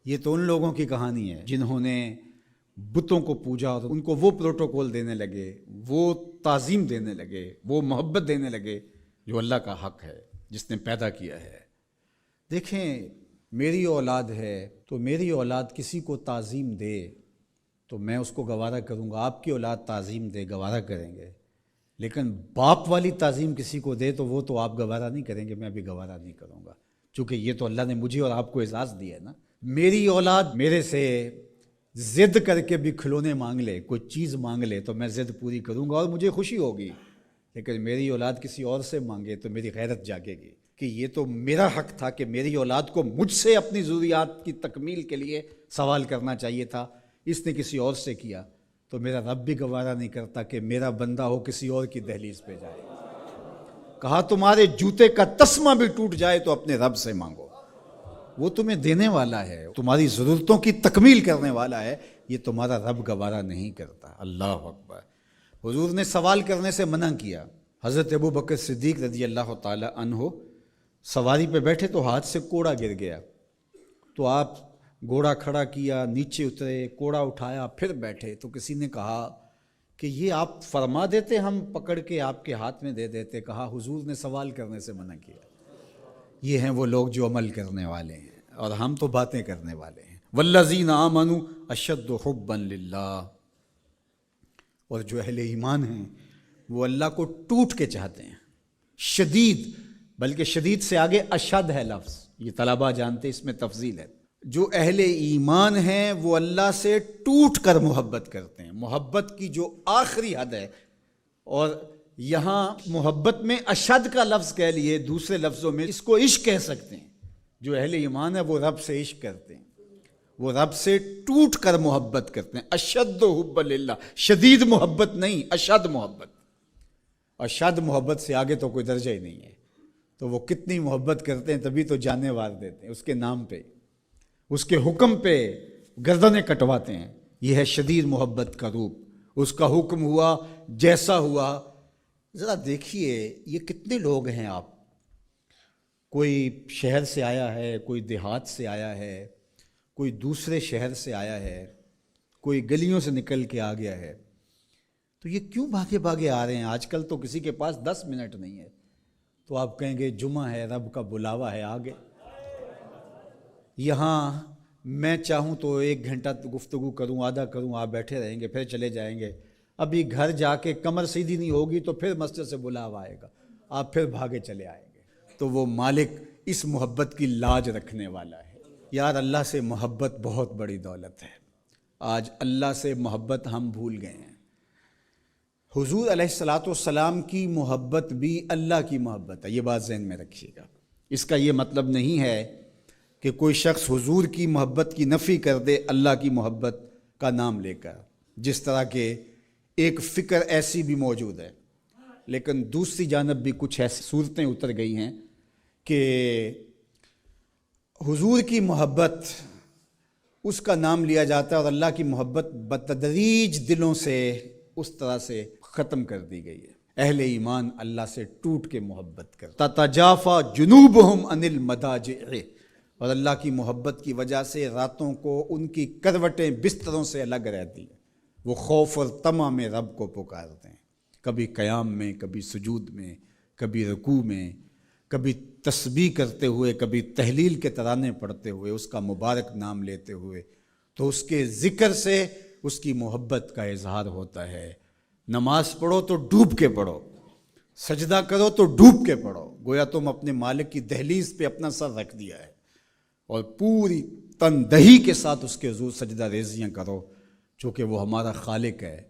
یہ تو ان لوگوں کی کہانی ہے جنہوں نے بتوں کو پوجا اور ان کو وہ پروٹوکول دینے لگے، وہ تعظیم دینے لگے، وہ محبت دینے لگے جو اللہ کا حق ہے، جس نے پیدا کیا ہے۔ دیکھیں، میری اولاد ہے تو میری اولاد کسی کو تعظیم دے تو میں اس کو گوارا کروں گا، آپ کی اولاد تعظیم دے گوارا کریں گے، لیکن باپ والی تعظیم کسی کو دے تو وہ تو آپ گوارا نہیں کریں گے، میں بھی گوارا نہیں کروں گا، چونکہ یہ تو اللہ نے مجھے اور آپ کو اعزاز دیا ہے نا۔ میری اولاد میرے سے ضد کر کے بھی کھلونے مانگ لے، کوئی چیز مانگ لے تو میں ضد پوری کروں گا اور مجھے خوشی ہوگی، لیکن میری اولاد کسی اور سے مانگے تو میری غیرت جاگے گی کہ یہ تو میرا حق تھا کہ میری اولاد کو مجھ سے اپنی ضروریات کی تکمیل کے لیے سوال کرنا چاہیے تھا، اس نے کسی اور سے کیا تو میرا رب بھی گوارا نہیں کرتا کہ میرا بندہ ہو کسی اور کی دہلیز پہ جائے۔ کہا تمہارے جوتے کا تسمہ بھی ٹوٹ جائے تو اپنے رب سے مانگو، وہ تمہیں دینے والا ہے، تمہاری ضرورتوں کی تکمیل کرنے والا ہے، یہ تمہارا رب گوارا نہیں کرتا۔ اللہ اکبر۔ حضور نے سوال کرنے سے منع کیا۔ حضرت ابوبکر صدیق رضی اللہ تعالی عنہ سواری پہ بیٹھے تو ہاتھ سے کوڑا گر گیا، تو آپ گھوڑا کھڑا کیا، نیچے اترے، کوڑا اٹھایا، پھر بیٹھے، تو کسی نے کہا کہ یہ آپ فرما دیتے، ہم پکڑ کے آپ کے ہاتھ میں دے دیتے۔ کہا حضور نے سوال کرنے سے منع کیا۔ یہ ہیں وہ لوگ جو عمل کرنے والے ہیں اور ہم تو باتیں کرنے والے ہیں۔ والذین آمنوا اشد حبا للہ، اور جو اہل ایمان ہیں وہ اللہ کو ٹوٹ کے چاہتے ہیں، شدید، بلکہ شدید سے آگے اشد ہے لفظ، یہ طلباء جانتے، اس میں تفضیل ہے۔ جو اہل ایمان ہیں وہ اللہ سے ٹوٹ کر محبت کرتے ہیں، محبت کی جو آخری حد ہے، اور یہاں محبت میں اشد کا لفظ کہہ لیے، دوسرے لفظوں میں اس کو عشق کہہ سکتے ہیں۔ جو اہل ایمان ہے وہ رب سے عشق کرتے ہیں، وہ رب سے ٹوٹ کر محبت کرتے ہیں۔ اشد حب للہ، شدید محبت نہیں، اشد محبت۔ اشد محبت سے آگے تو کوئی درجہ ہی نہیں ہے، تو وہ کتنی محبت کرتے ہیں، تبھی تو جانیں وار دیتے ہیں اس کے نام پہ، اس کے حکم پہ گردنیں کٹواتے ہیں۔ یہ ہے شدید محبت کا روپ۔ اس کا حکم ہوا جیسا ہوا۔ ذرا دیکھیے یہ کتنے لوگ ہیں، آپ کوئی شہر سے آیا ہے، کوئی دیہات سے آیا ہے، کوئی دوسرے شہر سے آیا ہے، کوئی گلیوں سے نکل کے آ گیا ہے، تو یہ کیوں بھاگے بھاگے آ رہے ہیں؟ آج کل تو کسی کے پاس 10 منٹ نہیں ہے تو آپ کہیں گے جمعہ ہے، رب کا بلاوا ہے، آگے۔ یہاں میں چاہوں تو 1 گھنٹہ گفتگو کروں، آدھا کروں، آپ بیٹھے رہیں گے، پھر چلے جائیں گے۔ ابھی گھر جا کے کمر سیدھی نہیں ہوگی تو پھر مسجد سے بلاوا آئے گا، آپ پھر بھاگے چلے آئیں گے۔ تو وہ مالک اس محبت کی لاج رکھنے والا ہے۔ یار اللہ سے محبت بہت بڑی دولت ہے، آج اللہ سے محبت ہم بھول گئے ہیں۔ حضور علیہ الصلاۃ والسلام کی محبت بھی اللہ کی محبت ہے، یہ بات ذہن میں رکھیے گا۔ اس کا یہ مطلب نہیں ہے کہ کوئی شخص حضور کی محبت کی نفی کر دے اللہ کی محبت کا نام لے کر، جس طرح کہ ایک فکر ایسی بھی موجود ہے، لیکن دوسری جانب بھی کچھ ایسی صورتیں اتر گئی ہیں کہ حضور کی محبت اس کا نام لیا جاتا ہے اور اللہ کی محبت بتدریج دلوں سے اس طرح سے ختم کر دی گئی ہے۔ اہل ایمان اللہ سے ٹوٹ کے محبت کرتا، تتجافی جنوبہم عن المضاجع، اور اللہ کی محبت کی وجہ سے راتوں کو ان کی کروٹیں بستروں سے الگ رہتی ہیں، وہ خوف اور طمع میں رب کو پکارتے ہیں، کبھی قیام میں، کبھی سجود میں، کبھی رکوع میں، کبھی تسبیح کرتے ہوئے، کبھی تہلیل کے ترانے پڑھتے ہوئے، اس کا مبارک نام لیتے ہوئے، تو اس کے ذکر سے اس کی محبت کا اظہار ہوتا ہے۔ نماز پڑھو تو ڈوب کے پڑھو، سجدہ کرو تو ڈوب کے پڑھو، گویا تم اپنے مالک کی دہلیز پہ اپنا سر رکھ دیا ہے، اور پوری تندہی کے ساتھ اس کے حضور سجدہ ریزیاں کرو، چونکہ وہ ہمارا خالق ہے۔